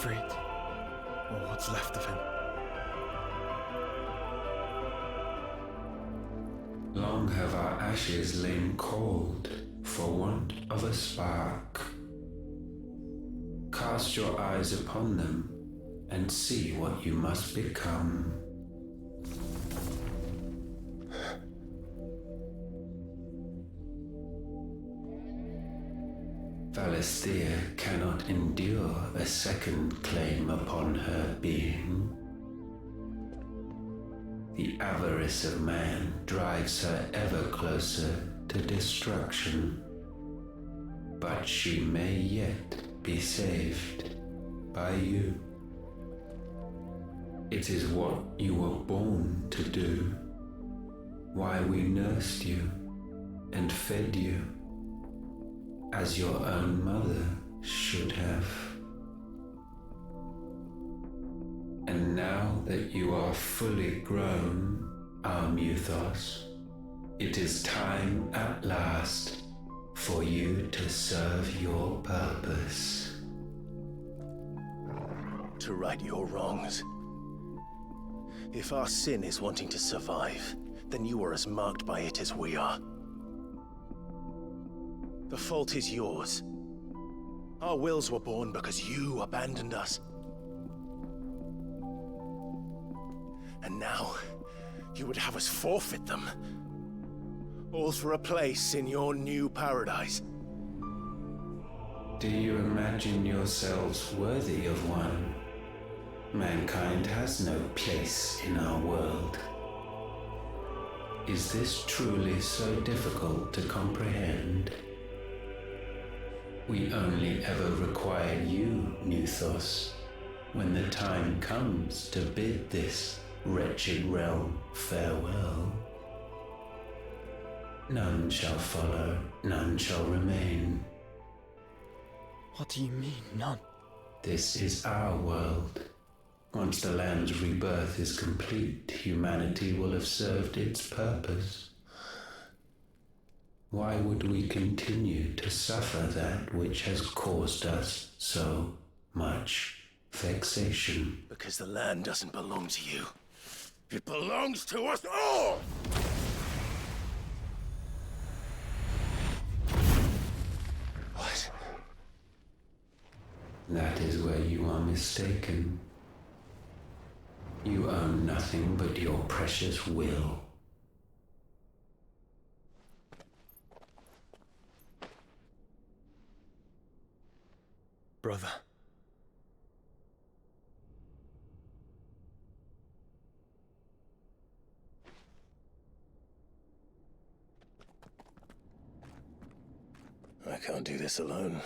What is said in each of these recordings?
Siegfried, or what's left of him. Long have our ashes lain cold for want of a spark. Cast your eyes upon them and see what you must become. Valisthea cannot endure a second claim upon her being. The avarice of man drives her ever closer to destruction, but she may yet be saved by you. It is what you were born to do, why we nursed you and fed you, as your own mother should have. And now that you are fully grown, our Muthos, it is time at last for you to serve your purpose. To right your wrongs. If our sin is wanting to survive, then you are as marked by it as we are. The fault is yours. Our wills were born because you abandoned us. And now, you would have us forfeit them. All for a place in your new paradise. Do you imagine yourselves worthy of one? Mankind has no place in our world. Is this truly so difficult to comprehend? We only ever require you, Muthos, when the time comes to bid this wretched realm farewell. None shall follow, none shall remain. What do you mean, none? This is our world. Once the land's rebirth is complete, humanity will have served its purpose. Why would we continue to suffer that which has caused us so much vexation? Because the land doesn't belong to you. It belongs to us all! What? That is where you are mistaken. You own nothing but your precious will. Brother. I can't do this alone.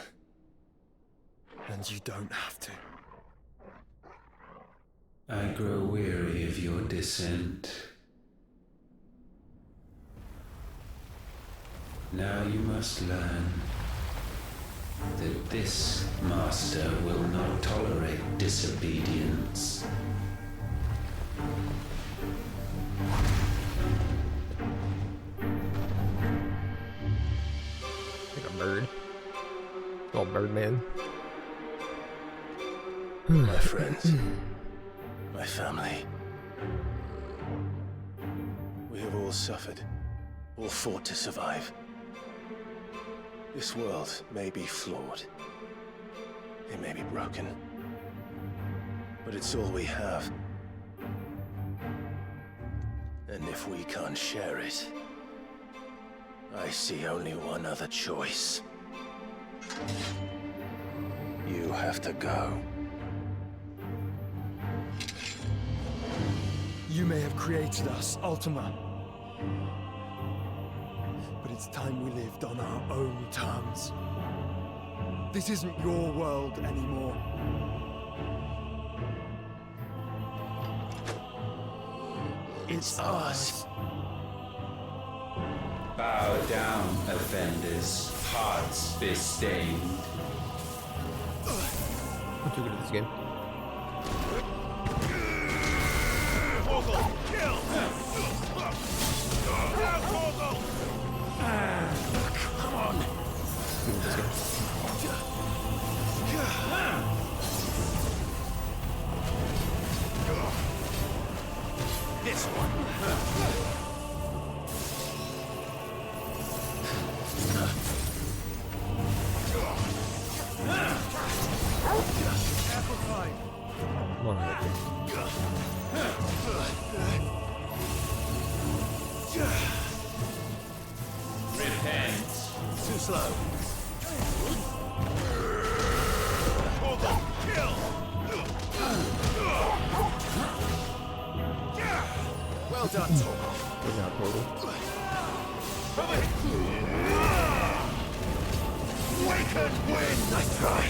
And you don't have to. I grow weary of your dissent. Now you must learn that this master will not tolerate disobedience. Like a bird. Oh, Birdman. My friends. My family. We have all suffered. All fought to survive. This world may be flawed. It may be broken. But it's all we have. And if we can't share it, I see only one other choice. You have to go. You may have created us, Ultima. But it's time we lived on our own terms. This isn't your world anymore. It's ours. Bow down, offenders, hearts be stained. I'm too good at this game. Kill! Come on! Good at this game. this one. Come on, Ricky. Repent. Too slow. Well done, Torgal. Good job, Portal. Wake and win! Nice try.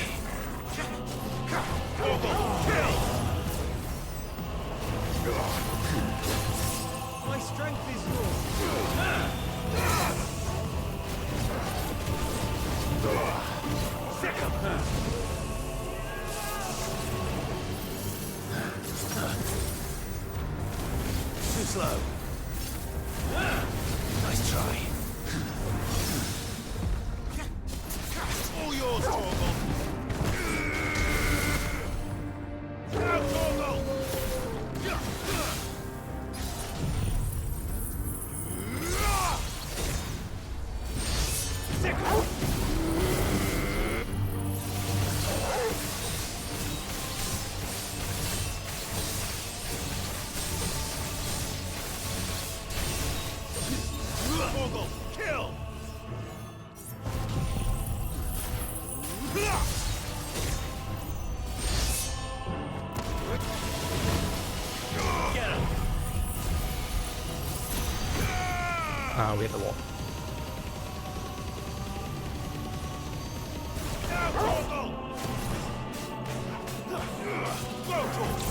My strength is yours. Too slow. Nice try. All yours, Torgal. Now, Torgal! Torgal, kill! Get him! Ah, we hit the wall. Now, Torgal! Go, Torgal!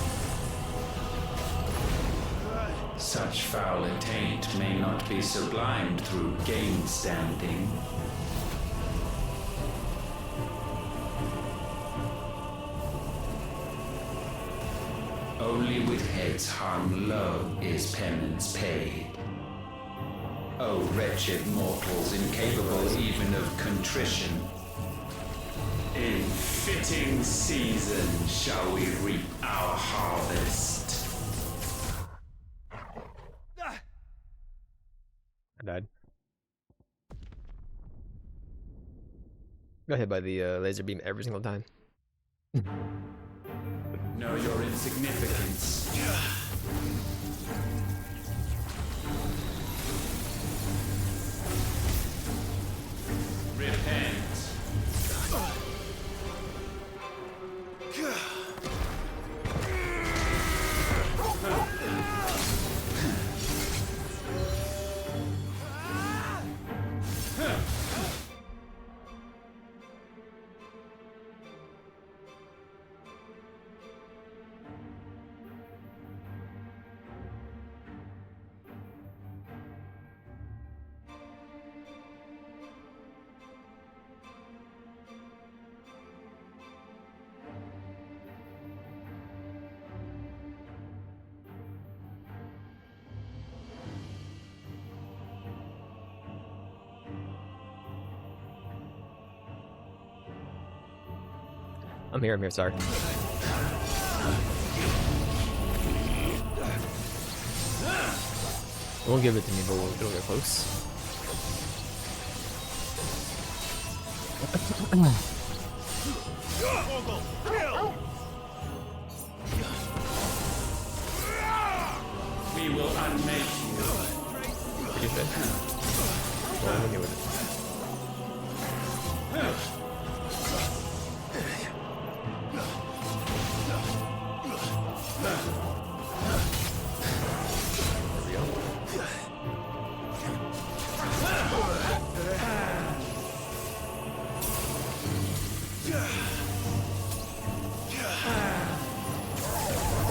Such foul attaint may not be sublimed through game standing. Only with heads hung low is penance paid. O wretched mortals incapable even of contrition, in fitting season shall we reap our harvest. I died. Got hit by the laser beam every single time. Know your insignificance. Repent. I'm here, sorry. It won't give it to me, but it'll get close. We will unmake you. Pretty good. Well, I'm okay with it.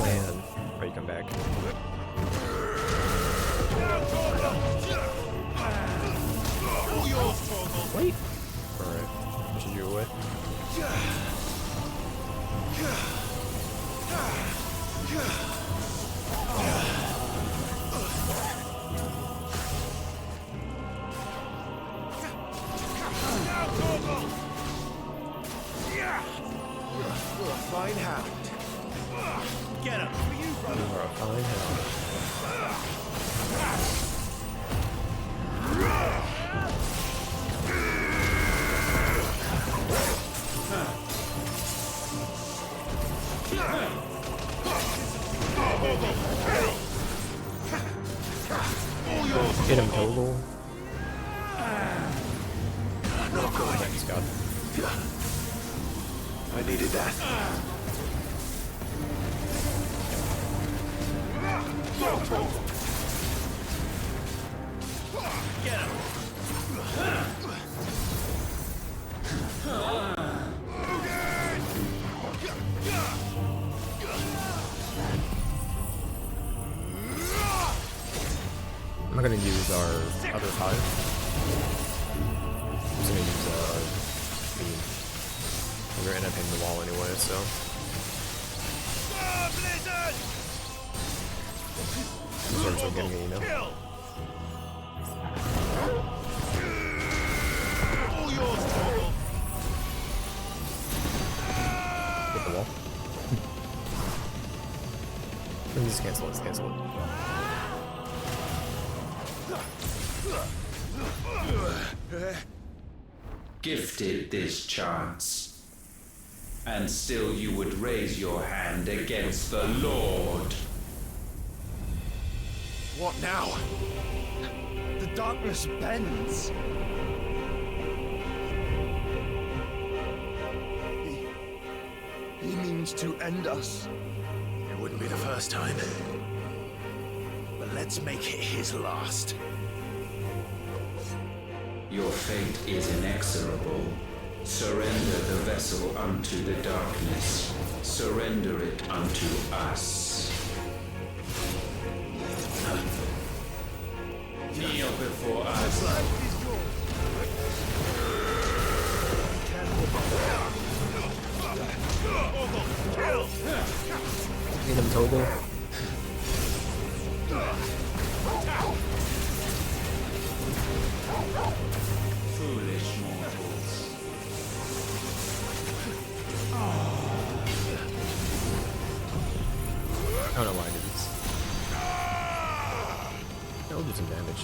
Land. Ready to come back. Wait. Alright. Pushes you away. You're a fine hound. Get him! For you, brother. You are a fine hound. Hit him total. Not good. Thanks God. I needed that. Get him. I'm not gonna use our other five. I'm just gonna use beam. We're gonna end up hitting the wall anyway, so. I'm sort of getting it, you know. Hit the wall. Let's cancel it, let's cancel it. Gifted this chance, and still you would raise your hand against the Lord. What now? The darkness bends. He means to end us. It wouldn't be the first time. But let's make it his last. Your fate is inexorable. Surrender the vessel unto the darkness. Surrender it unto us. Kneel before us. Hit him total. Foolish mortals. I don't know why I did this. That'll do some damage.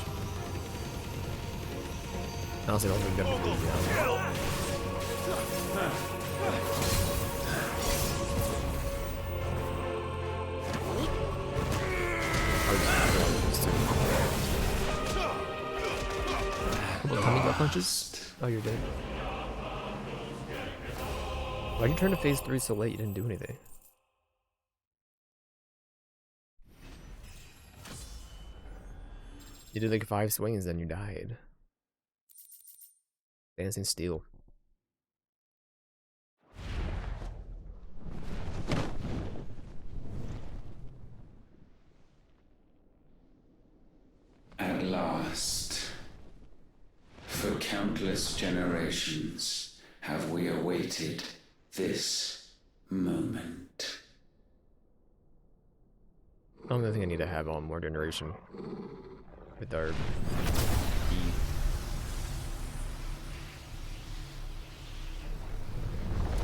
Honestly, I don't think I'm gonna do Couple of tummy gut punches. Oh, you're dead. Why'd you turn to phase 3 so late? You didn't do anything. You did like 5 swings, then you died. Dancing steel. At last, for countless generations, have we awaited this moment. I don't think I need to have on more generation with our E.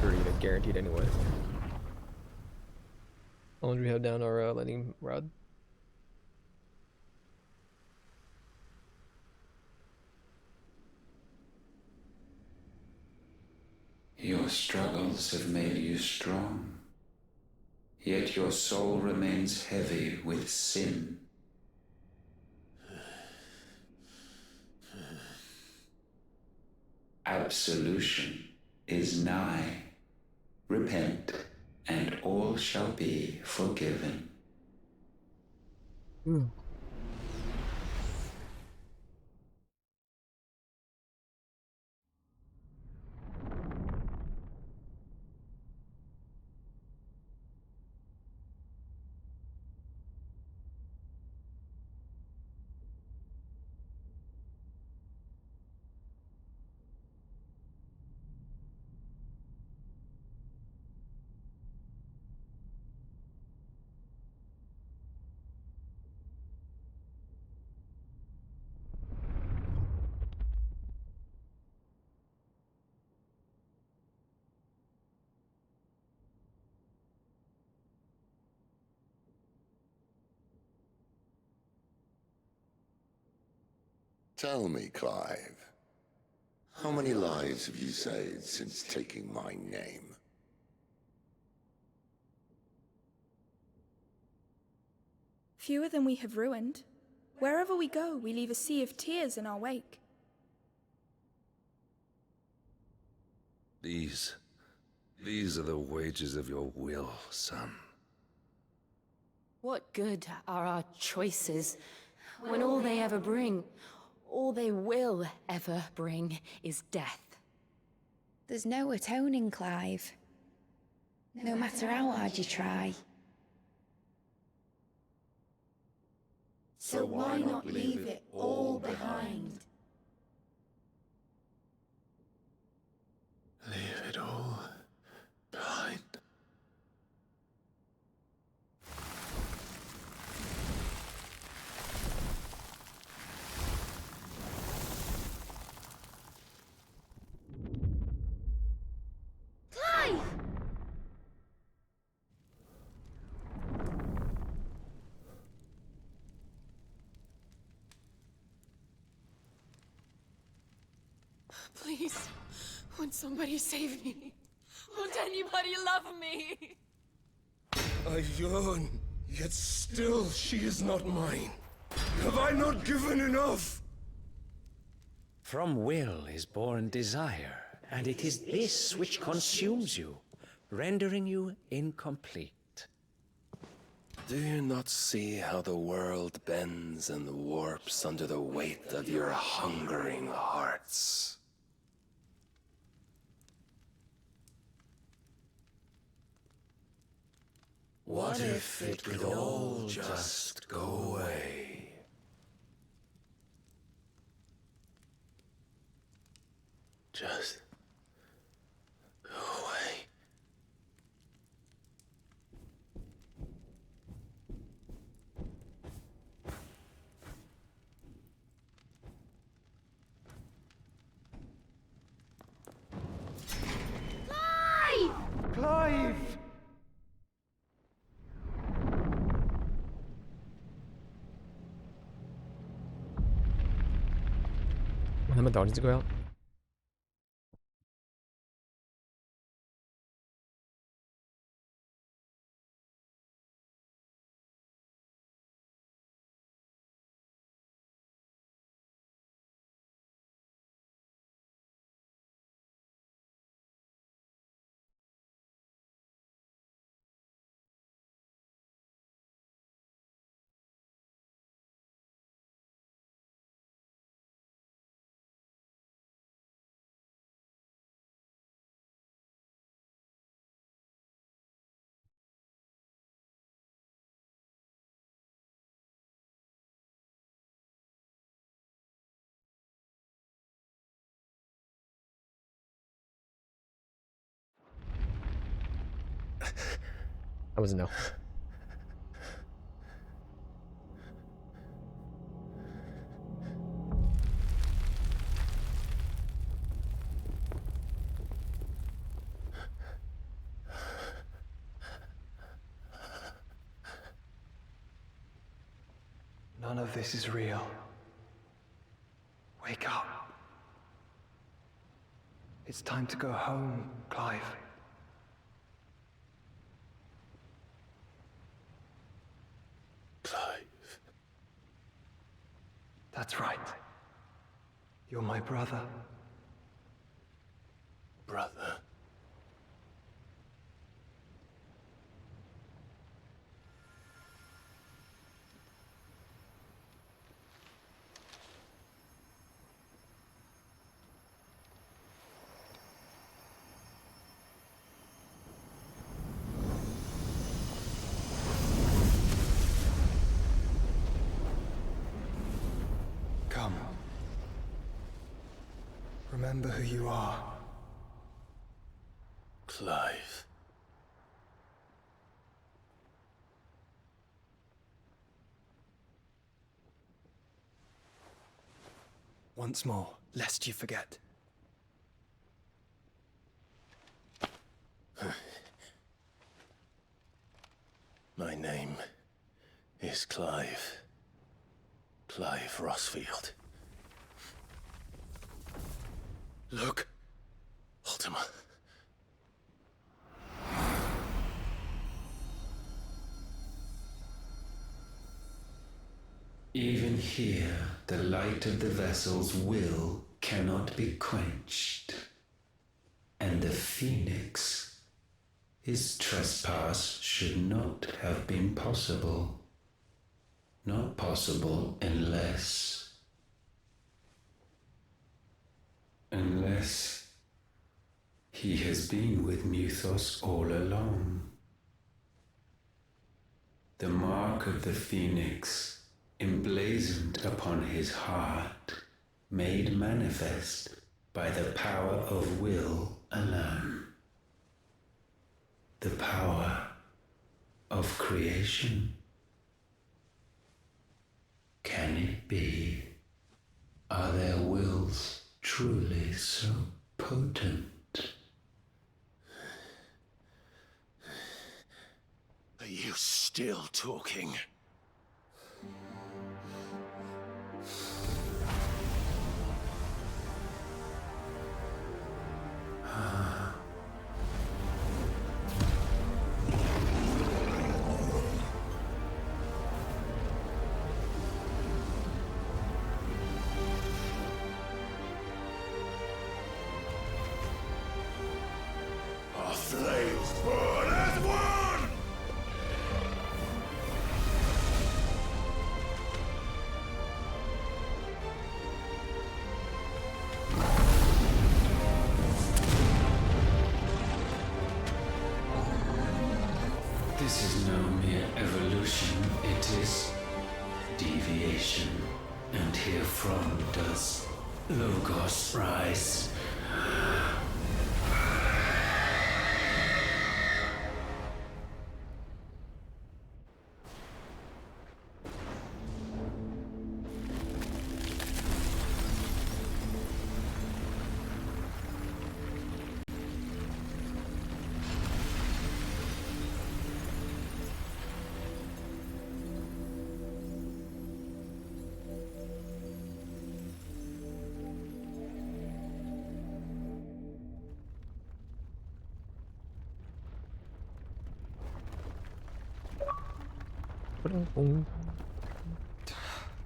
Already guaranteed anyway. How long do we have down our lightning rod? Your struggles have made you strong, yet your soul remains heavy with sin. Absolution is nigh. Repent, and all shall be forgiven. Tell me, Clive, how many lives have you saved since taking my name? Fewer than we have ruined. Wherever we go, we leave a sea of tears in our wake. These are the wages of your will, son. What good are our choices when all they ever bring, all they will ever bring, is death? There's no atoning, Clive. No matter how hard you try. So why not leave it all behind? Leave it all behind. Clive! Please, won't somebody save me? Won't anybody love me? I yearn, yet still she is not mine. Have I not given enough? From will is born desire, and it is this which consumes you, rendering you incomplete. Do you not see how the world bends and warps under the weight of your hungering hearts? What if it could all just go away? Just go away. Clive! Han med dagens går out. That was a no. None of this is real. Wake up. It's time to go home, Clive. Clive. That's right. You're my brother. Brother. Come. Remember who you are. Clive. Once more, lest you forget. My name is Clive. Clive Rossfield. Look. Ultima. Even here, the light of the vessel's will cannot be quenched. And the Phoenix, his trespass should not have been possible. Not possible unless he has been with Muthos all along. The mark of the Phoenix, emblazoned upon his heart, made manifest by the power of will alone. The power of creation. Can it be? Are their wills truly so potent? Are you still talking? Our flames burn as one! This is no mere evolution, it is deviation. And herefrom does Logos rise.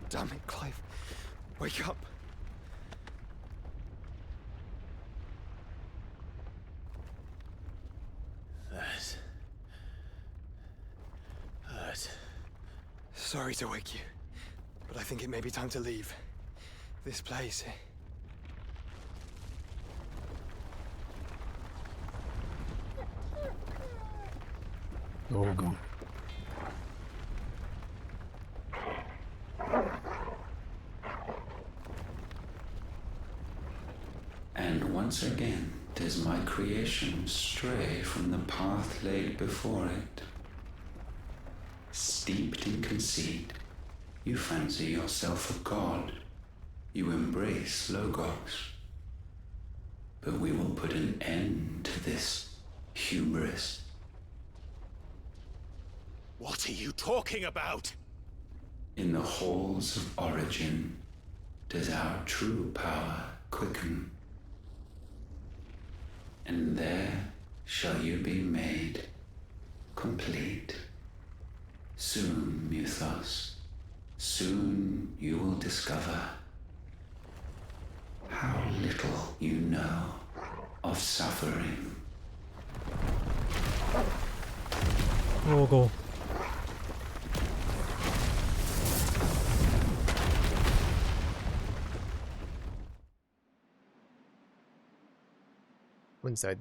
Damn it, Clive. Wake up. That hurt. Sorry to wake you, but I think it may be time to leave. This place. Oh god. And once again does my creation stray from the path laid before it. Steeped in conceit, you fancy yourself a god. You embrace Logos. But we will put an end to this hubris. What are you talking about? In the halls of origin does our true power quicken. And there shall you be made complete. Soon, Muthos, soon you will discover how little you know of suffering. Oh god. Inside.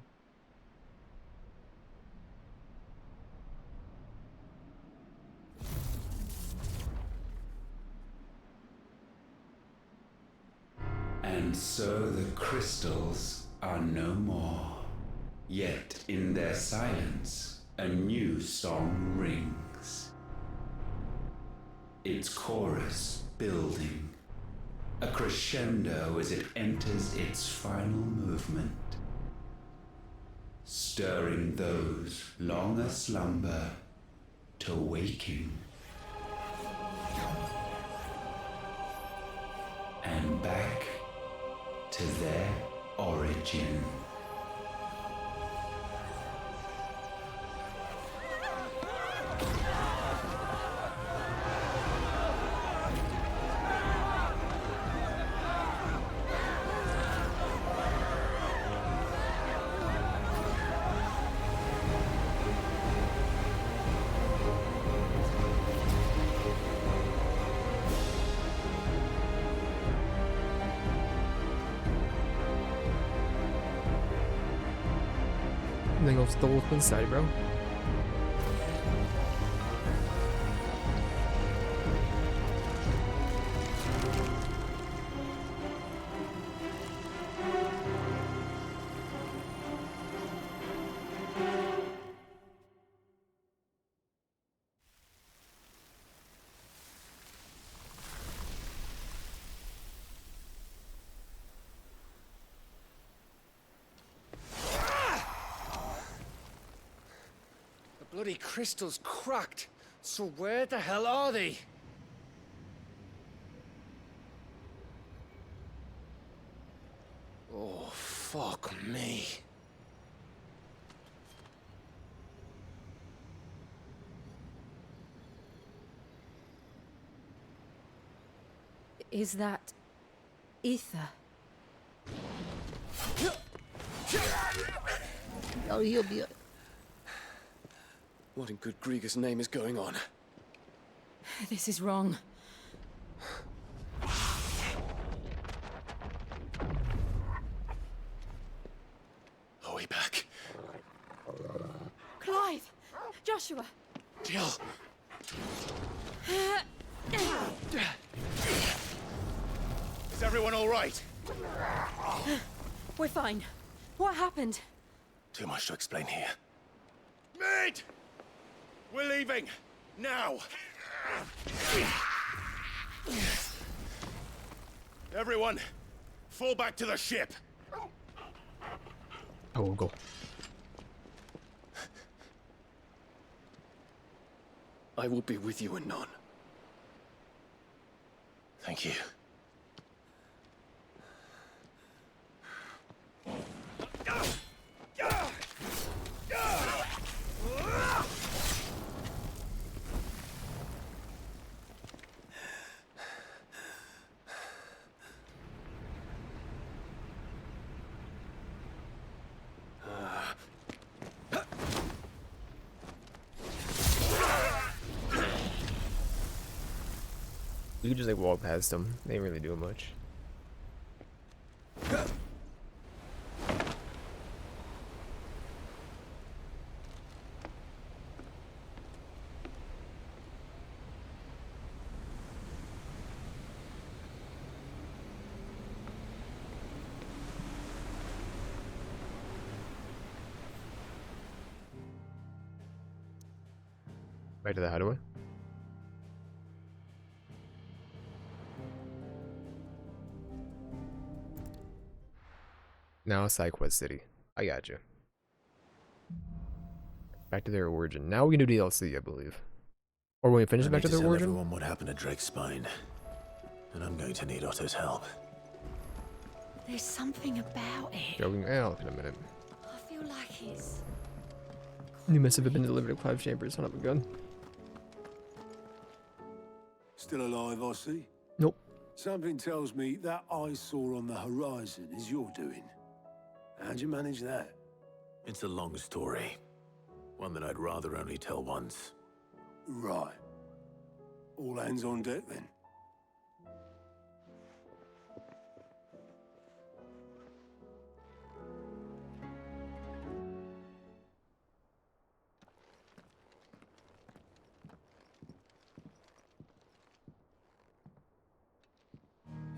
And so the crystals are no more. Yet in their silence, a new song rings. Its chorus building, a crescendo as it enters its final movement, stirring those long aslumber to waking. And back to their origin. something else with the whole Twin Society, bro. Bloody crystal's cracked. So where the hell are they? Oh, fuck me. Is that ether? Oh, he'll be. What in good Grieger's name is going on? This is wrong. Are we back? Clive! Joshua! Jill! Is everyone all right? We're fine. What happened? Too much to explain here. Mate! We're leaving! Now! Everyone, fall back to the ship! Oh, we'll go. I will be with you anon. Thank you. You could just like walk past them. They ain't really doing much. Back to the hideaway. Now side quest city. I got you. Back to their origin. Now we can do DLC, I believe. Or when we finish back to their origin. Everyone what happened to Drake's spine, and I'm going to need Otto's help. There's something about it. Joking. I'll look in a minute. I feel like it's... New missive have been delivered to Clive Chambers. Son of a gun. Still alive, I see. Nope. Something tells me that eyesore on the horizon is your doing. How'd you manage that? It's a long story. One that I'd rather only tell once. Right. All hands on deck, then.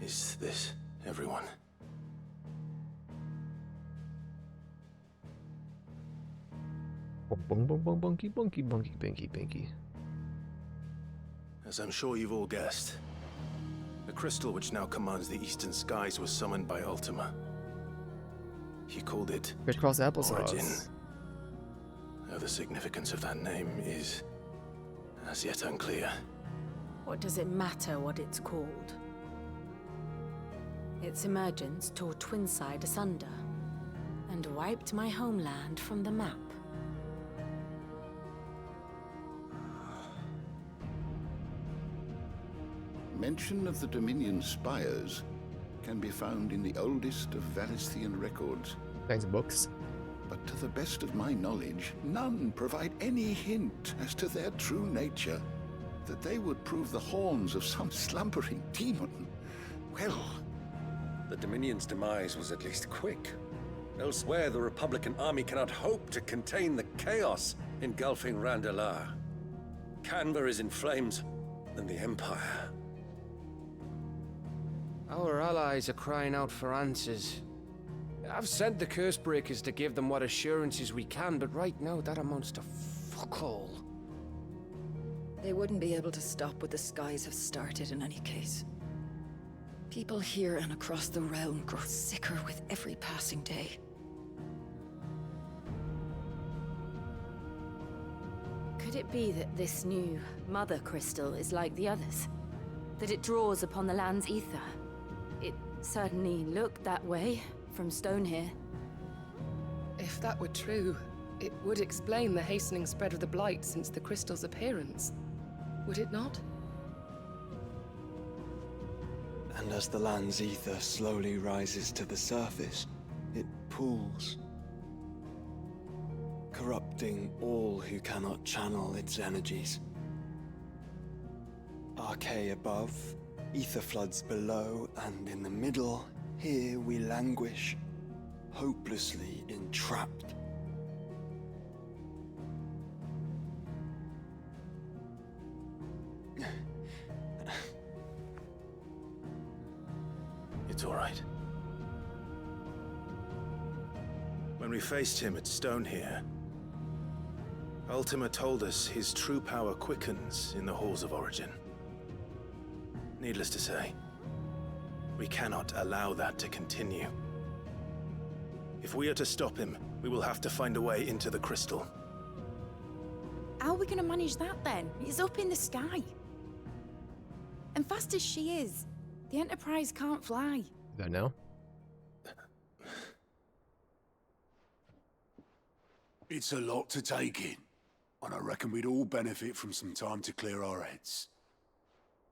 Is this everyone? Bung bung bung bunky bunky bunky binky binky. As I'm sure you've all guessed, the crystal which now commands the eastern skies was summoned by Ultima. He called it Crisscross applesauce. Origin. Though the significance of that name is as yet unclear. What does it matter what it's called? Its emergence tore Twinside asunder and wiped my homeland from the map. Mention of the Dominion spires can be found in the oldest of Valisthian records. Thanks, books. But to the best of my knowledge, none provide any hint as to their true nature. That they would prove the horns of some slumbering demon. Well, The Dominion's demise was at least quick. Elsewhere, the Republican army cannot hope to contain the chaos engulfing Randalar. Canberra is in flames, and the Empire. Our allies are crying out for answers. I've sent the Cursebreakers to give them what assurances we can, but right now that amounts to fuck all. They wouldn't be able to stop what the skies have started in any case. People here and across the realm grow sicker with every passing day. Could it be that this new Mother Crystal is like the others? That it draws upon the land's ether? It certainly looked that way from stone here. If that were true, it would explain the hastening spread of the Blight since the crystal's appearance. Would it not? And as the land's ether slowly rises to the surface, it pools, corrupting all who cannot channel its energies. Archay above, ether floods below, and in the middle, here we languish, hopelessly entrapped. It's all right. When we faced him at Stone here, Ultima told us his true power quickens in the Halls of Origin. Needless to say, we cannot allow that to continue. If we are to stop him, we will have to find a way into the crystal. How are we going to manage that then? It's up in the sky. And fast as she is, the Enterprise can't fly. Is that now? It's a lot to take in, and I reckon we'd all benefit from some time to clear our heads.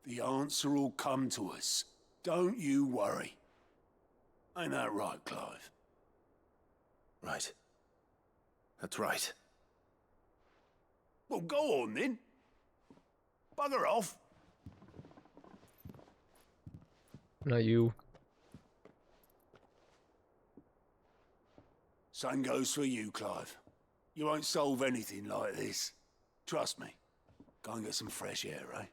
The answer will come to us. Don't you worry. Ain't that right, Clive? Right. That's right. Well, go on then. Bugger off. Not you. Same goes for you, Clive. You won't solve anything like this. Trust me. Go and get some fresh air, eh?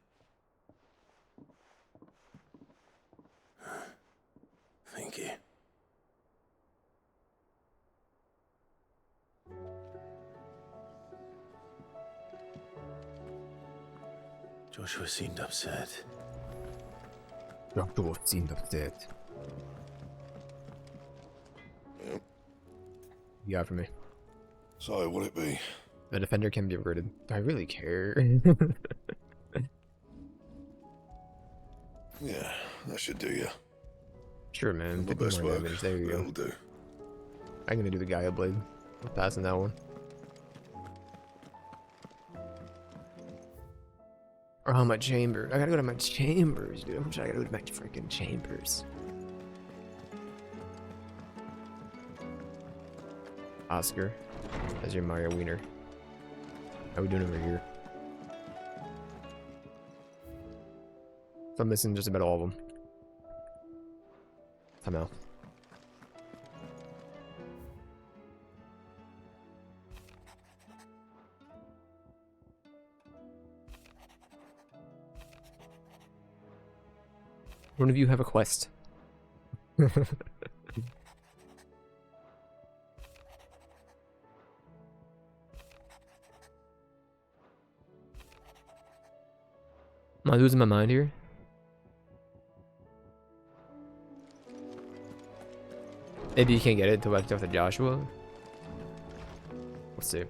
Thank you. Joshua seemed upset. Joshua seemed upset. Yep. You got for me. So, what'd it be? The defender can be upgraded. Do I really care? Yeah, that should do you. Sure, man. The 50 best more work. damage. There you go. That'll do. I'm gonna do the Gaia Blade. We're passing that one. Oh, my chamber. I gotta go to my chambers, dude. I'm sure I gotta go to my freaking chambers. Oscar, as your Mario Wiener. How we doing over here? So I'm missing just about all of them. Somehow. One of you have a quest. Am I losing my mind here? Maybe you can't get it until I talk to Joshua. Let's see.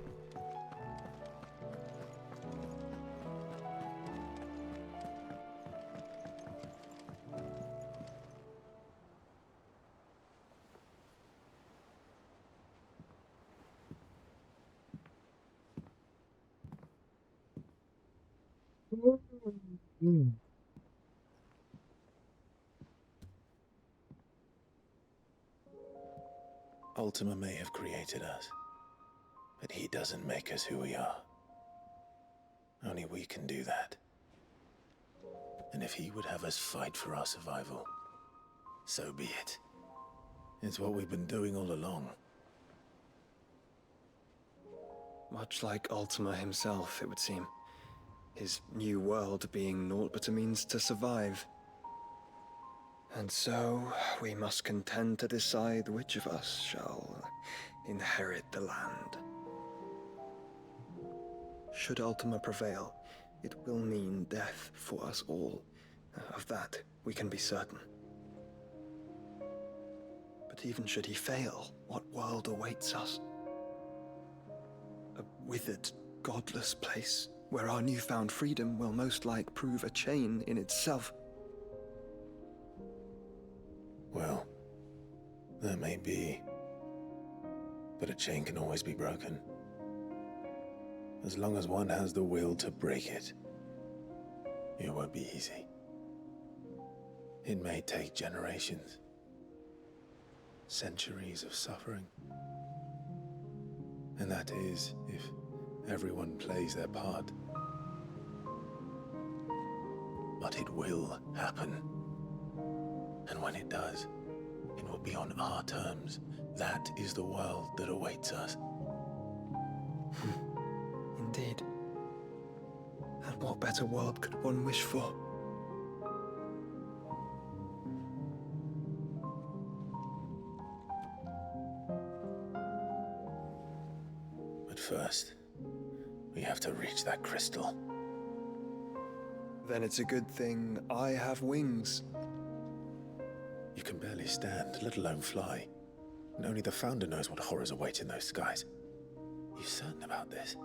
Ultima may have created us, but he doesn't make us who we are. Only we can do that. And if he would have us fight for our survival, so be it. It's what we've been doing all along. Much like Ultima himself, it would seem. His new world being naught but a means to survive. And so, we must contend to decide which of us shall inherit the land. Should Ultima prevail, it will mean death for us all. Of that, we can be certain. But even should he fail, what world awaits us? A withered, godless place, where our newfound freedom will most like prove a chain in itself. Well, that may be. But a chain can always be broken. As long as one has the will to break it. It won't be easy. It may take generations. Centuries of suffering. And that is, if everyone plays their part. But it will happen. And when it does, it will be on our terms. That is the world that awaits us. Indeed. And what better world could one wish for? But first, we have to reach that crystal. Then it's a good thing I have wings. You can barely stand, let alone fly. And only the Founder knows what horrors await in those skies. You certain about this?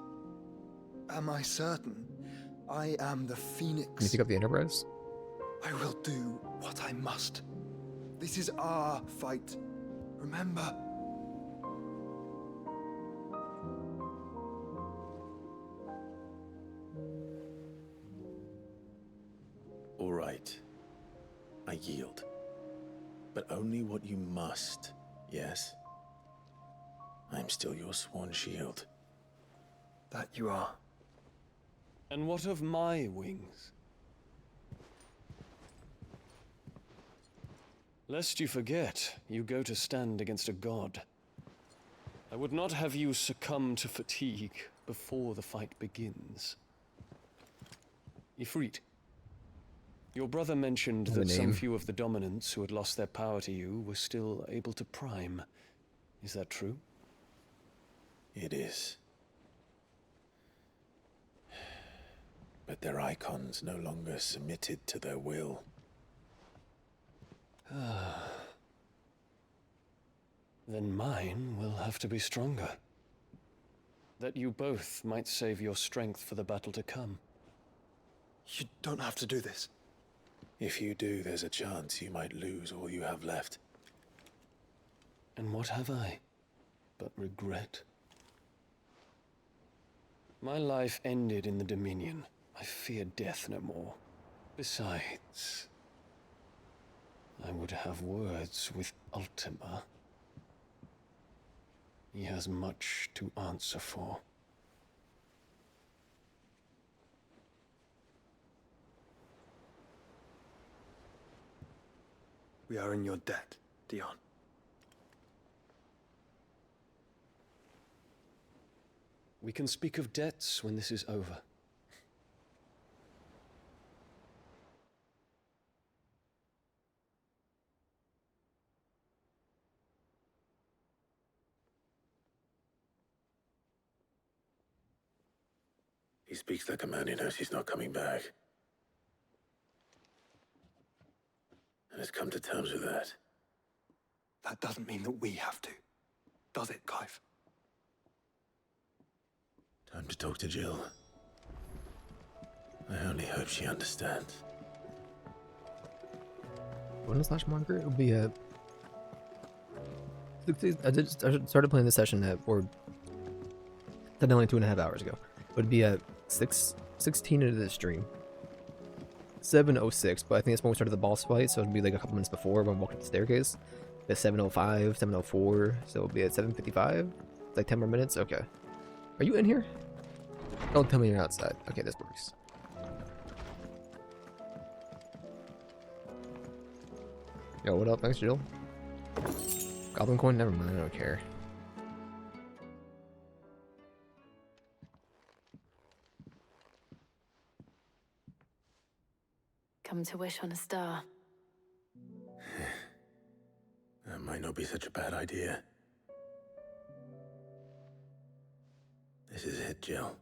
Am I certain? I am the Phoenix. Can you pick up the Enterprise? I will do what I must. This is our fight. Remember? All right. I yield. But only what you must, yes? I'm still your sworn shield. That you are. And what of my wings? Lest you forget, you go to stand against a god. I would not have you succumb to fatigue before the fight begins. Ifrit, your brother mentioned that some few of the dominants who had lost their power to you were still able to prime. Is that true? It is. But their icons no longer submitted to their will. Then mine will have to be stronger. That you both might save your strength for the battle to come. You don't have to do this. If you do, there's a chance you might lose all you have left. And what have I but regret? My life ended in the Dominion. I fear death no more. Besides, I would have words with Ultima. He has much to answer for. We are in your debt, Dion. We can speak of debts when this is over. He speaks like a man who knows he's not coming back. And has come to terms with that. That doesn't mean that we have to, does it, Clive? Time to talk to Jill. I only hope she understands. Bonus / marker? It would be a... I started playing this session at, or... only 2.5 hours ago. It would be at 16 into the stream. 7:06, but I think that's when we started the boss fight, so it'd be like a couple minutes before when we walked up the staircase. At 7:05, 7:04, so it'll be at 7:55. Like 10 more minutes. Okay. Are you in here? Don't tell me you're outside. Okay, this works. Yo, what up? Thanks, Jill. Goblin coin? Never mind. I don't care. come to wish on a star. That might not be such a bad idea. This is it, Jill.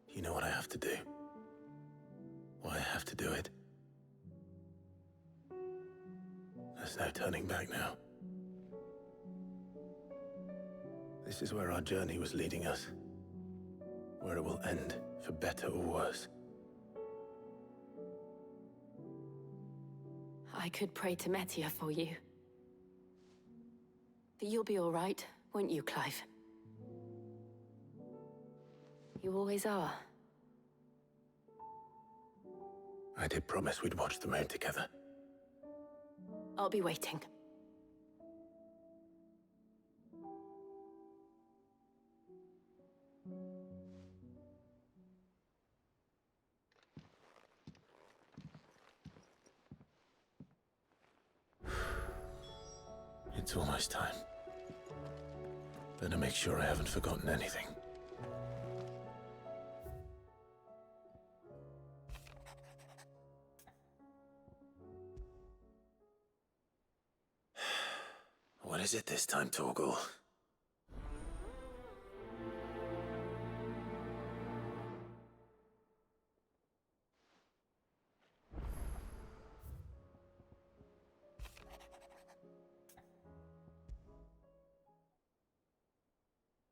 You know what I have to do. Why I have to do it. There's no turning back now. This is where our journey was leading us. Where it will end, for better or worse. I could pray to Metia for you. But you'll be all right, won't you, Clive? You always are. I did promise we'd watch the moon together. I'll be waiting. It's almost time. Better make sure I haven't forgotten anything. What is it this time, Torgal?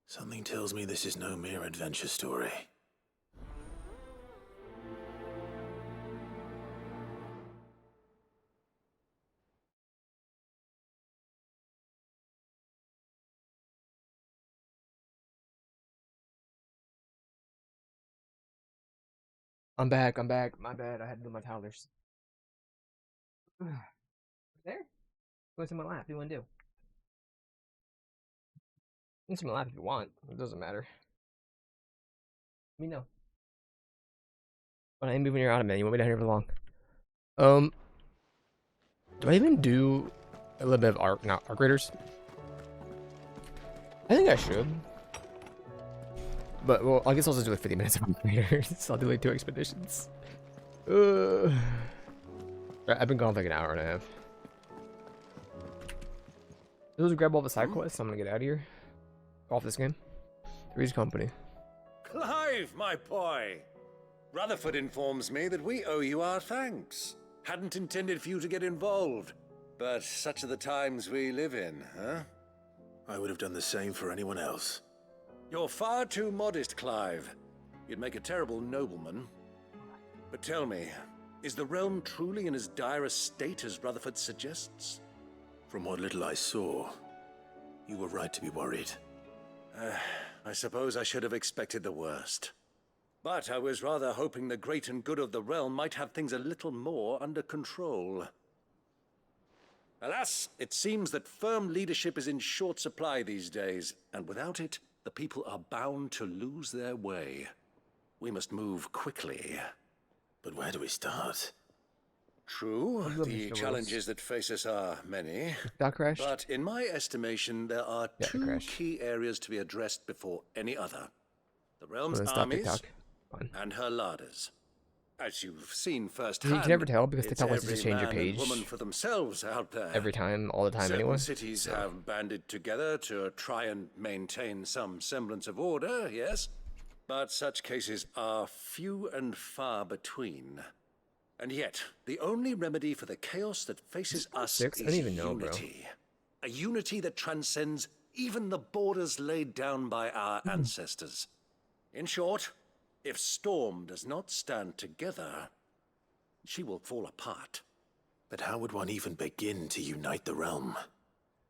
Something tells me this is no mere adventure story. I'm back. My bad. I had to do my towers. There? Go to my lap. What do you want to do? You can sit in my lap if you want. It doesn't matter. Let me know. When I move when you're out of man, you want me down here for long? Do I even do a little bit of arc raiders? I think I should. But well, I guess I'll just do like 50 minutes of arc raiders. So I'll do like 2 expeditions. I've been gone for like an hour and a half. Let's grab all the side quests. I'm gonna get out of here. Off this game. Three's Company. Clive, my boy! Rutherford informs me that we owe you our thanks. Hadn't intended for you to get involved, but such are the times we live in, huh? I would have done the same for anyone else. You're far too modest, Clive. You'd make a terrible nobleman. But tell me, is the realm truly in as dire a state as Rutherford suggests? From what little I saw, you were right to be worried. I suppose I should have expected the worst. But I was rather hoping the great and good of the realm might have things a little more under control. Alas, it seems that firm leadership is in short supply these days, and without it, the people are bound to lose their way. We must move quickly. But where do we start? True, the challenges that face us are many. Dock crashed? But in my estimation, there are two key areas to be addressed before any other. The realm's armies and her larders. As you've seen firsthand, you can never tell because TikTok wants to every change your man page. and woman for themselves out there. Every time, all the time Certain anyway. cities have banded together to try and maintain some semblance of order, yes? But such cases are few and far between. And yet, the only remedy for the chaos that faces us is I don't even know, unity. A unity that transcends even the borders laid down by our ancestors. In short, if Storm does not stand together, she will fall apart. But how would one even begin to unite the realm?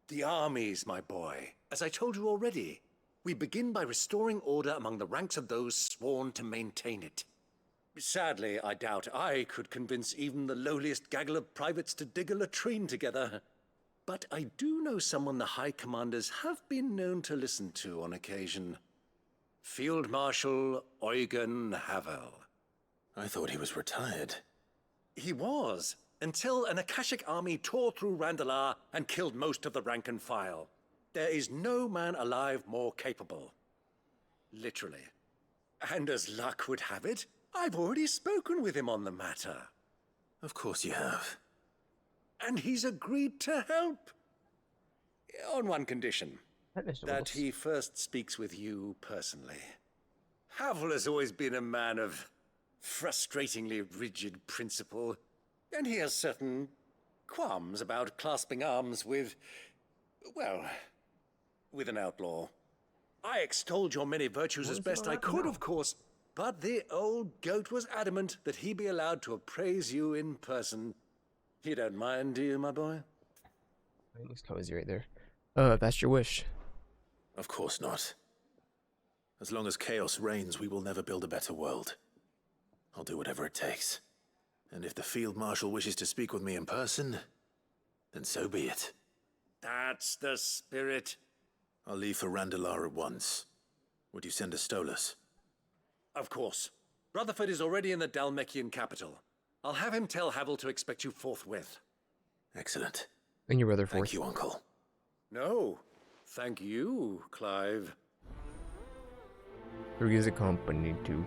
The armies, my boy. As I told you already, we begin by restoring order among the ranks of those sworn to maintain it. Sadly, I doubt I could convince even the lowliest gaggle of privates to dig a latrine together. But I do know someone the High Commanders have been known to listen to on occasion. Field Marshal Eugen Havel. I thought he was retired. He was, until an Akashic army tore through Randalar and killed most of the rank and file. There is no man alive more capable. Literally. And as luck would have it, I've already spoken with him on the matter. Of course you have. And he's agreed to help. On one condition. That he first speaks with you personally. Havel has always been a man of frustratingly rigid principle, and he has certain qualms about clasping arms with, well, with an outlaw. I extolled your many virtues as best I could, of course, but the old goat was adamant that he be allowed to appraise you in person. You don't mind, do you, my boy? It looks cozy right there. That's your wish. Of course not. As long as chaos reigns, we will never build a better world. I'll do whatever it takes. And if the Field Marshal wishes to speak with me in person, then so be it. That's the spirit. I'll leave for Randalar at once. Would you send a Stolas? Of course. Rutherford is already in the Dalmekian capital. I'll have him tell Havel to expect you forthwith. Excellent. And your brother forth. Thank you, Uncle. No. Thank you, Clive. Who is a company too.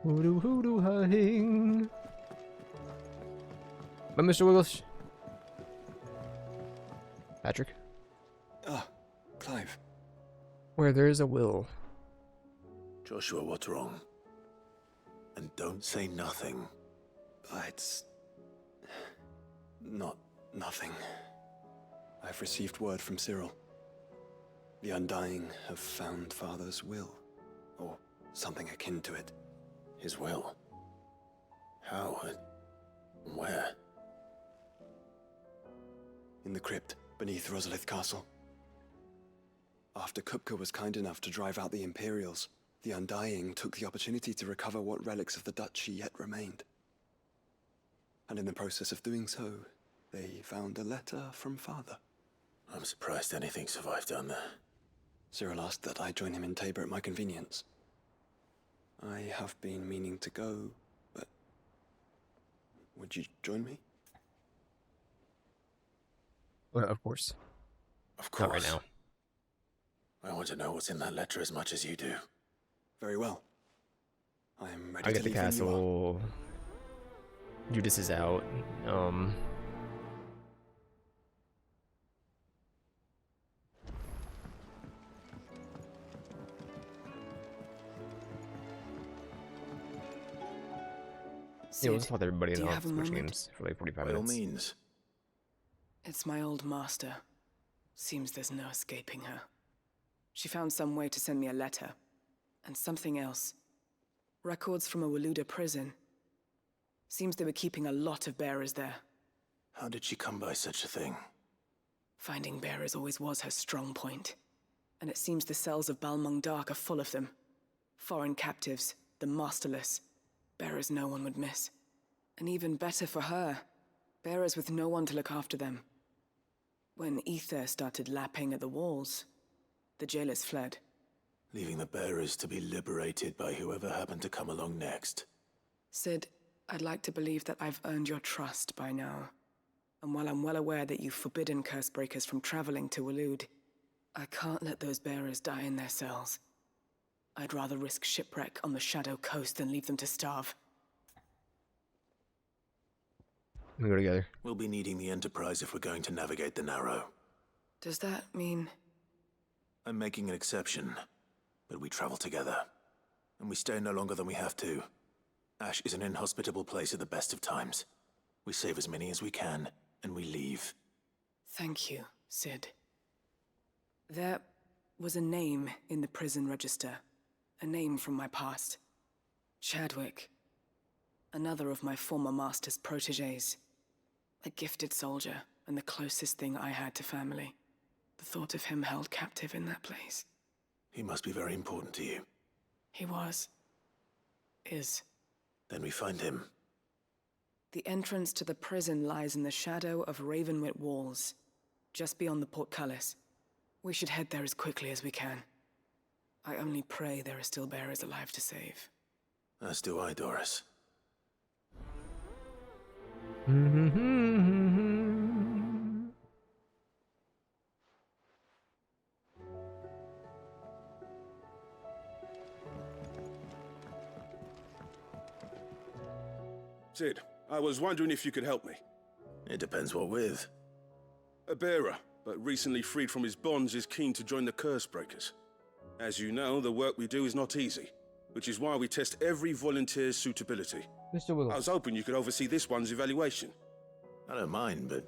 Hoodoo hoodoo hing. But Mr. Willis. Patrick. Ah, Clive. Where there's a will. Joshua, what's wrong? And don't say nothing. It's not nothing. I've received word from Cyril. The Undying have found Father's will, or something akin to it. His will? How? Where? In the crypt beneath Rosalith Castle. After Kupka was kind enough to drive out the Imperials, the Undying took the opportunity to recover what relics of the Duchy yet remained. And in the process of doing so, they found a letter from Father. I'm surprised anything survived down there. Cyril asked that I join him in Tabor at my convenience. I have been meaning to go, but would you join me? Well, of course. Of course. Not right now. I want to know what's in that letter as much as you do. Very well. I am ready I to get the leave when you are. castle. Judas is out. Yeah, let's talk to everybody do you now. have a Switch moment? games for like 45 By all minutes. means. It's my old master. Seems there's no escaping her. She found some way to send me a letter. And something else. Records from a Waluda prison. Seems they were keeping a lot of bearers there. How did she come by such a thing? Finding bearers always was her strong point. And it seems the cells of Balmung Dark are full of them. Foreign captives, the masterless. Bearers no one would miss. And even better for her, bearers with no one to look after them. When ether started lapping at the walls, the jailers fled. Leaving the bearers to be liberated by whoever happened to come along next. Sid, I'd like to believe that I've earned your trust by now. And while I'm well aware that you've forbidden Cursebreakers from traveling to Waloed, I can't let those bearers die in their cells. I'd rather risk shipwreck on the Shadow Coast than leave them to starve. We go together. We'll be needing the Enterprise if we're going to navigate the Narrow. Does that mean... I'm making an exception, but we travel together. And we stay no longer than we have to. Ash is an inhospitable place at the best of times. We save as many as we can, and we leave. Thank you, Sid. There was a name in the prison register. A name from my past. Chadwick. Another of my former master's protégés. A gifted soldier, and the closest thing I had to family. The thought of him held captive in that place. He must be very important to you. He was. Is. Then we find him. The entrance to the prison lies in the shadow of Ravenwit Walls, just beyond the portcullis. We should head there as quickly as we can. I only pray there are still bearers alive to save. As do I, Doris. Sid, I was wondering if you could help me. It depends what with. A bearer, but recently freed from his bonds, is keen to join the Cursebreakers. As you know, the work we do is not easy, which is why we test every volunteer's suitability. Mr. Willis. I was hoping you could oversee this one's evaluation. I don't mind, but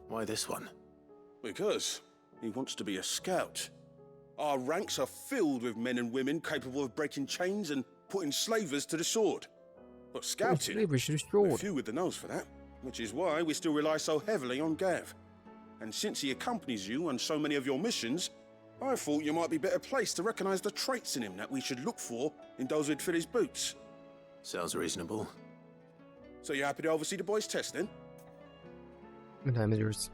why this one? Because he wants to be a scout. Our ranks are filled with men and women capable of breaking chains and putting slavers to the sword. But scouting, we're few with the nose for that, which is why we still rely so heavily on Gav. And since he accompanies you on so many of your missions, I thought you might be better placed to recognize the traits in him that we should look for in those who'd fill his boots. Sounds reasonable. So you're happy to oversee the boys' test, then? What time is yours?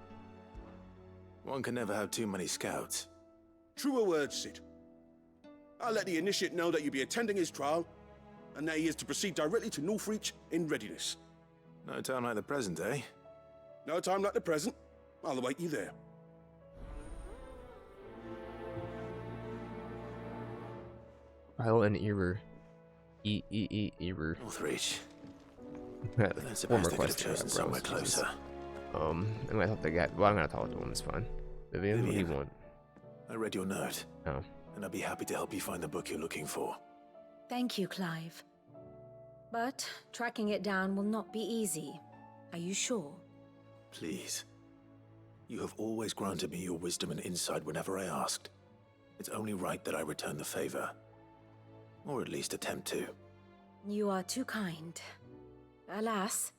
One can never have too many scouts. Truer words, Sid. I'll let the initiate know that you'll be attending his trial, and that he is to proceed directly to Northreach in readiness. No time like the present, eh? No time like the present. I'll await you there. Trial and error. Error. Northreach. That's Then one suppose more they could have question. chosen somewhere closer. I'm gonna talk to the guy. Well, I'm gonna talk to him. It's fine. Vivian, what do you want? I read your note. Oh. And I'd be happy to help you find the book you're looking for. Thank you, Clive. But tracking it down will not be easy. Are you sure? Please. You have always granted me your wisdom and insight whenever I asked. It's only right that I return the favor. Or at least attempt to. You are too kind. Alas,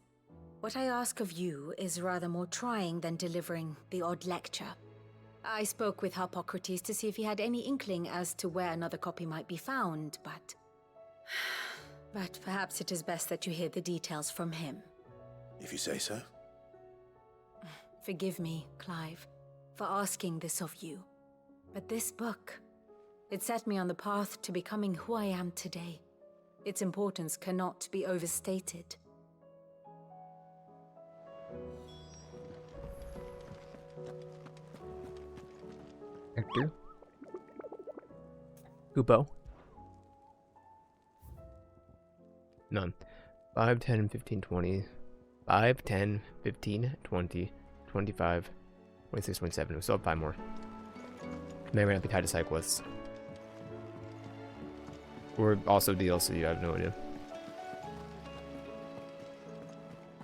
what I ask of you is rather more trying than delivering the odd lecture. I spoke with Harpocrates to see if he had any inkling as to where another copy might be found, but... But perhaps it is best that you hear the details from him. If you say so. Forgive me, Clive, for asking this of you. But this book, it set me on the path to becoming who I am today. Its importance cannot be overstated. Hector? Kupo? None. 5, 10, 15, 20. 5, 10, 15, 20, 25, 26, 27. We still have 5 more. Maybe not be tied to side quests. Or also DLC, I have no idea.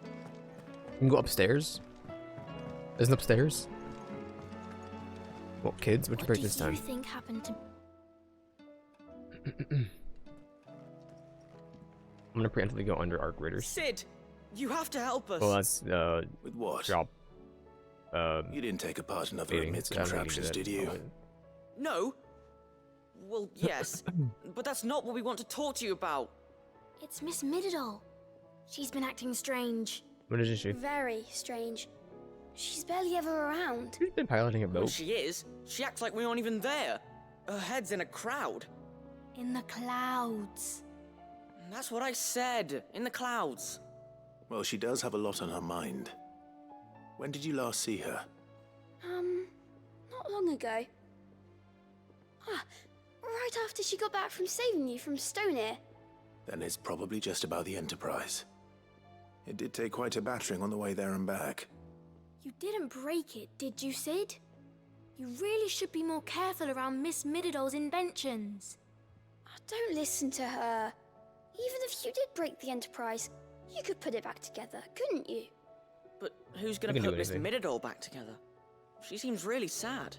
You can go upstairs? Isn't upstairs? Well, kids, what'd you break this time? What do you think happened to... I'm gonna preemptively go under Arc Raiders. Sid, you have to help us. Well, that's with what? Job. You didn't take a part in other Emid's contraptions, did you? No. Well, yes, but that's not what we want to talk to you about. It's Miss Mididol. She's been acting strange. What is she? Very strange. She's barely ever around. She's been piloting a boat. Well, she is. She acts like we aren't even there. Her head's in a crowd. In the clouds. That's what I said. In the clouds. Well, she does have a lot on her mind. When did you last see her? Not long ago. Right after she got back from saving you from Stoneir. Then it's probably just about the Enterprise. It did take quite a battering on the way there and back. You didn't break it, did you, Sid? You really should be more careful around Miss Mididol's inventions. Don't listen to her. Even if you did break the Enterprise, you could put it back together, couldn't you? But who's gonna put Miss Mididol back together? She seems really sad.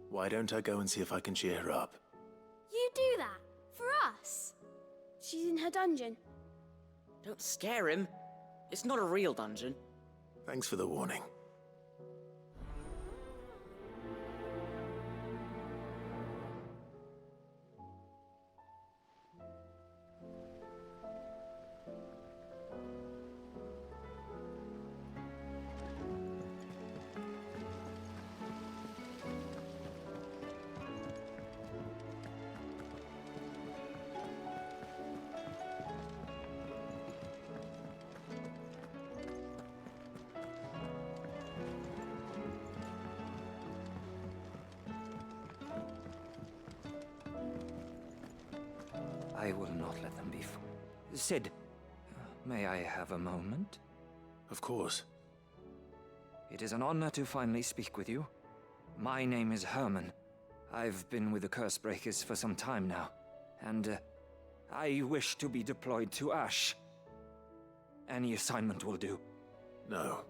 Why don't I go and see if I can cheer her up? You do that? For us? She's in her dungeon. Don't scare him. It's not a real dungeon. Thanks for the warning. I will not let them be fooled. Sid, may I have a moment? Of course. It is an honor to finally speak with you. My name is Herman. I've been with the Cursebreakers for some time now, and I wish to be deployed to Ash. Any assignment will do. No.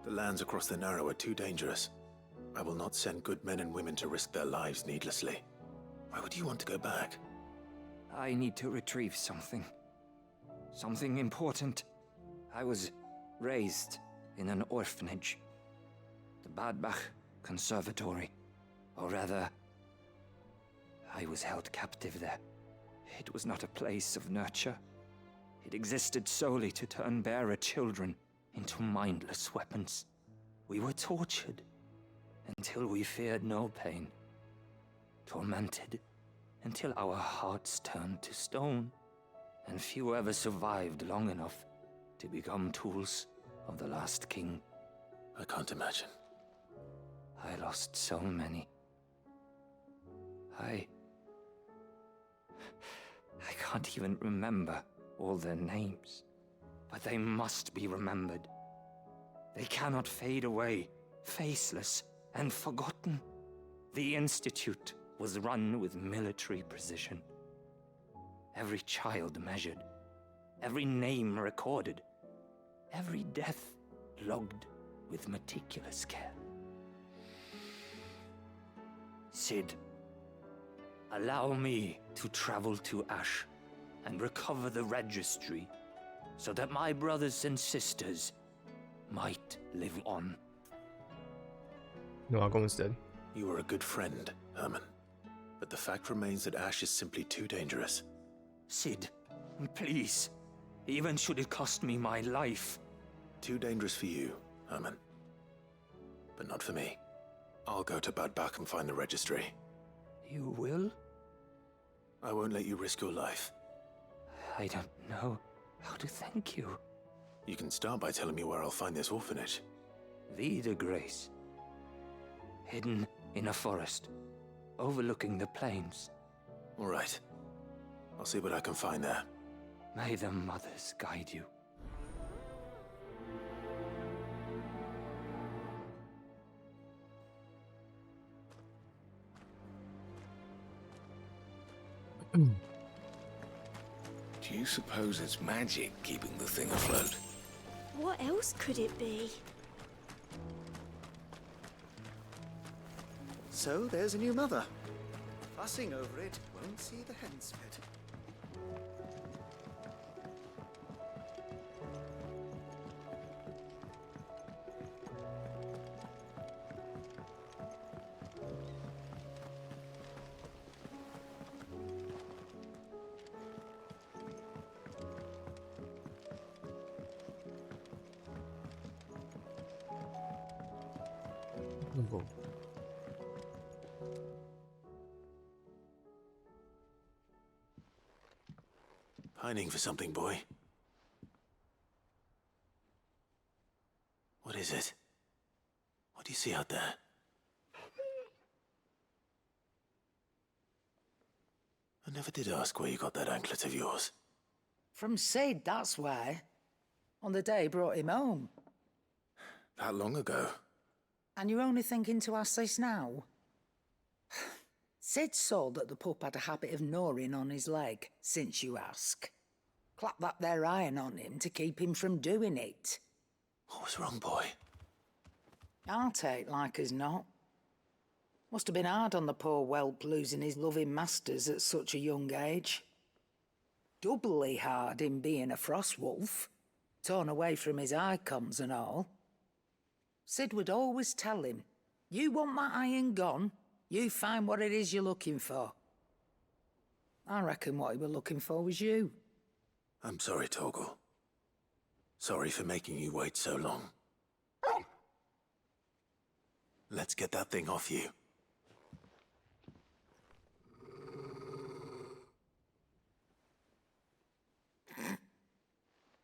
The lands across the Narrow are too dangerous. I will not send good men and women to risk their lives needlessly. Why would you want to go back? I need to retrieve something. Something important. I was raised in an orphanage. The Badbach Conservatory. Or rather, I was held captive there. It was not a place of nurture. It existed solely to turn bearer children into mindless weapons. We were tortured until we feared no pain. Tormented until our hearts turned to stone. And few ever survived long enough to become tools of the last king. I can't imagine. I lost so many. I can't even remember all their names, but they must be remembered. They cannot fade away, faceless and forgotten. The Institute was run with military precision. Every child measured, every name recorded, every death logged with meticulous care. Sid, allow me to travel to Ash and recover the registry so that my brothers and sisters might live on. No, I'll go instead. You were a good friend, Herman. But the fact remains that Ash is simply too dangerous. Sid, please. Even should it cost me my life. Too dangerous for you, Herman. But not for me. I'll go to Badbach and find the registry. You will? I won't let you risk your life. I don't know how to thank you. You can start by telling me where I'll find this orphanage. Vida Grace. Hidden in a forest, overlooking the plains. All right. I'll see what I can find there. May the mothers guide you. Do you suppose it's magic keeping the thing afloat? What else could it be? So there's a new mother. Fussing over it won't see the hens fed. Go. Pining for something, boy. What is it? What do you see out there? I never did ask where you got that anklet of yours. From Sid, that's why. On the day he brought him home. That long ago? And you're only thinking to ask this now? Sid saw that the pup had a habit of gnawing on his leg, since you ask. Clap that there iron on him to keep him from doing it. What was wrong, boy? I'll take like as not. Must have been hard on the poor whelp losing his loving masters at such a young age. Doubly hard in being a frost wolf, torn away from his icons and all. Sid would always tell him, you want that iron gone, you find what it is you're looking for. I reckon what he were looking for was you. I'm sorry, Torgal. Sorry for making you wait so long. Let's get that thing off you.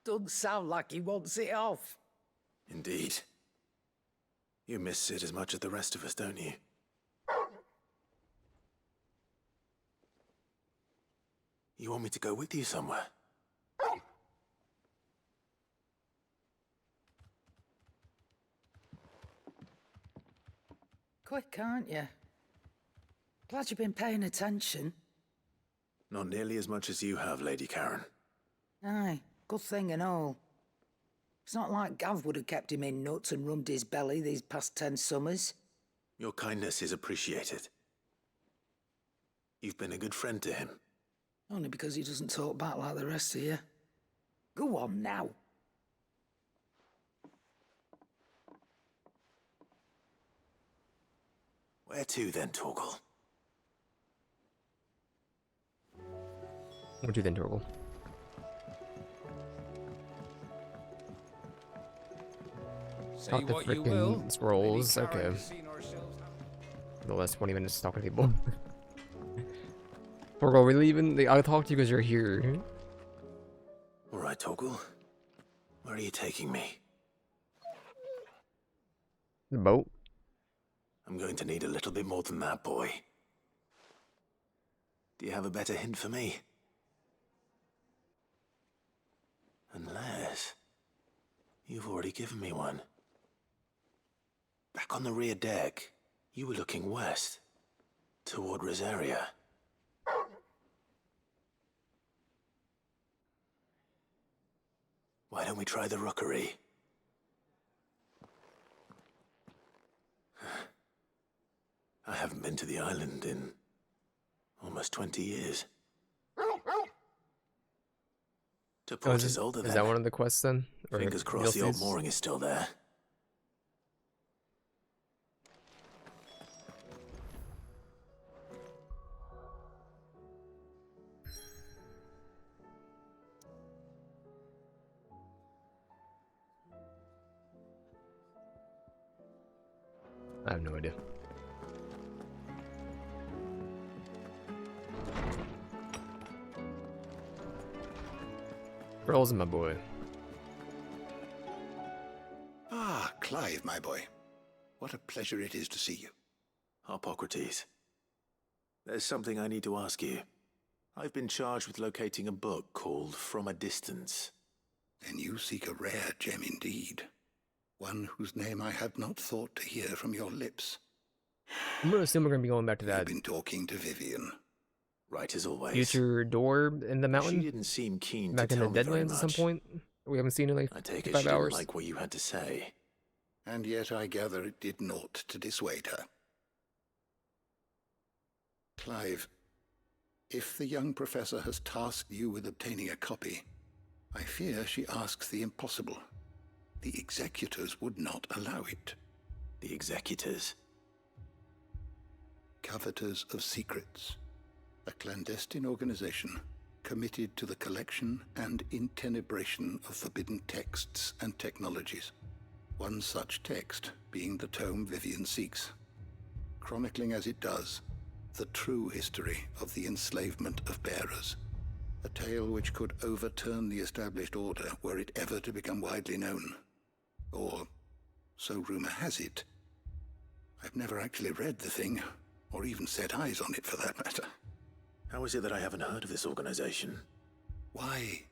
Doesn't sound like he wants it off. Indeed. You miss Sid as much as the rest of us, don't you? You want me to go with you somewhere? Quick, aren't you? Glad you've been paying attention. Not nearly as much as you have, Lady Karen. Aye, good thing and all. It's not like Gav would have kept him in nuts and rubbed his belly these past 10 summers. Your kindness is appreciated. You've been a good friend to him. Only because he doesn't talk back like the rest of you. Go on now. Where to then, Torgal? Where to then, Torgal? Talk to frickin' scrolls, okay. The last 20 minutes talking to people. Torgal, we're leaving. I'll talk to you because you're here. Alright, Torgal. Where are you taking me? The boat? I'm going to need a little bit more than that, boy. Do you have a better hint for me? Unless you've already given me one. Back on the rear deck, you were looking west, toward Rosaria. Why don't we try the rookery? I haven't been to the island in almost 20 years. To Port Isolde, then. Is that one of the quests then? Or Fingers crossed the old mooring is still there. I have no idea. Rolls, my boy. Ah, Clive, my boy. What a pleasure it is to see you. Hippocrates. There's something I need to ask you. I've been charged with locating a book called From a Distance. Then you seek a rare gem indeed. One whose name I had not thought to hear from your lips. I'm gonna assume we're gonna be going back to that. You've been talking to Vivian. Right as always. Future door in the mountain? She didn't seem keen back to in tell the me very Deadlands at some much. point? We haven't seen it in like I take it 5 she hours. didn't like what you had to say. And yet I gather it did naught to dissuade her. Clive, if the young professor has tasked you with obtaining a copy, I fear she asks the impossible. The executors would not allow it. The executors? Coveters of Secrets. A clandestine organization committed to the collection and intenebration of forbidden texts and technologies. One such text being the tome Vivian seeks, chronicling as it does the true history of the enslavement of bearers. A tale which could overturn the established order were it ever to become widely known. Or, so rumor has it. I've never actually read the thing, or even set eyes on it for that matter. How is it that I haven't heard of this organization? Why,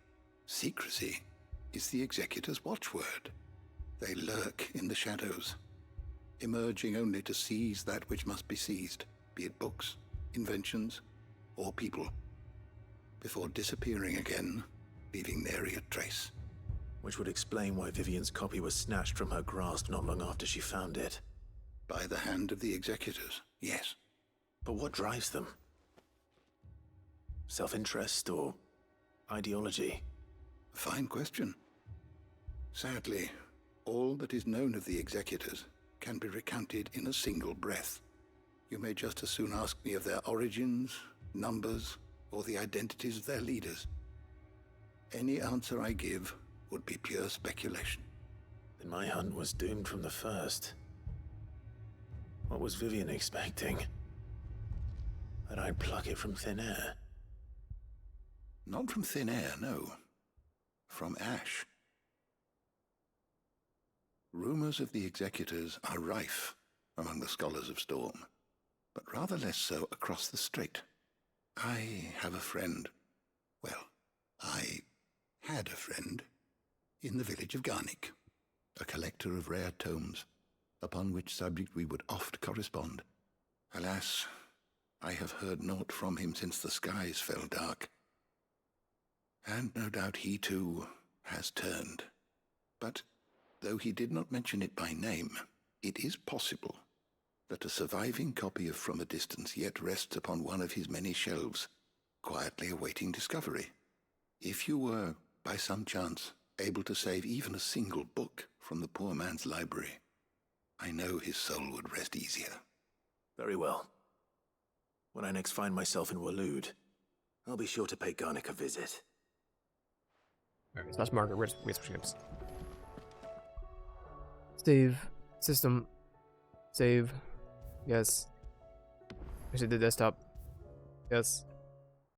secrecy is the executor's watchword. They lurk in the shadows, emerging only to seize that which must be seized, be it books, inventions, or people, before disappearing again, leaving nary a trace. Which would explain why Vivian's copy was snatched from her grasp not long after she found it. By the hand of the executors, yes. But what drives them? Self-interest or ideology? A fine question. Sadly, all that is known of the executors can be recounted in a single breath. You may just as soon ask me of their origins, numbers, or the identities of their leaders. Any answer I give would be pure speculation. Then my hunt was doomed from the first. What was Vivian expecting? That I'd pluck it from thin air? Not from thin air, no. From ash. Rumors of the executors are rife among the scholars of Storm, but rather less so across the strait. I have a friend. Well, I had a friend in the village of Garnick, a collector of rare tomes, upon which subject we would oft correspond. Alas, I have heard naught from him since the skies fell dark. And no doubt he too has turned. But though he did not mention it by name, it is possible that a surviving copy of From a Distance yet rests upon one of his many shelves, quietly awaiting discovery. If you were, by some chance, able to save even a single book from the poor man's library, I know his soul would rest easier. Very well. When I next find myself in Waloed, I'll be sure to pay Garnick a visit. Alright, so that's Margaret. Where's ships? Save. System. Save. Yes. Actually, the desktop. Yes.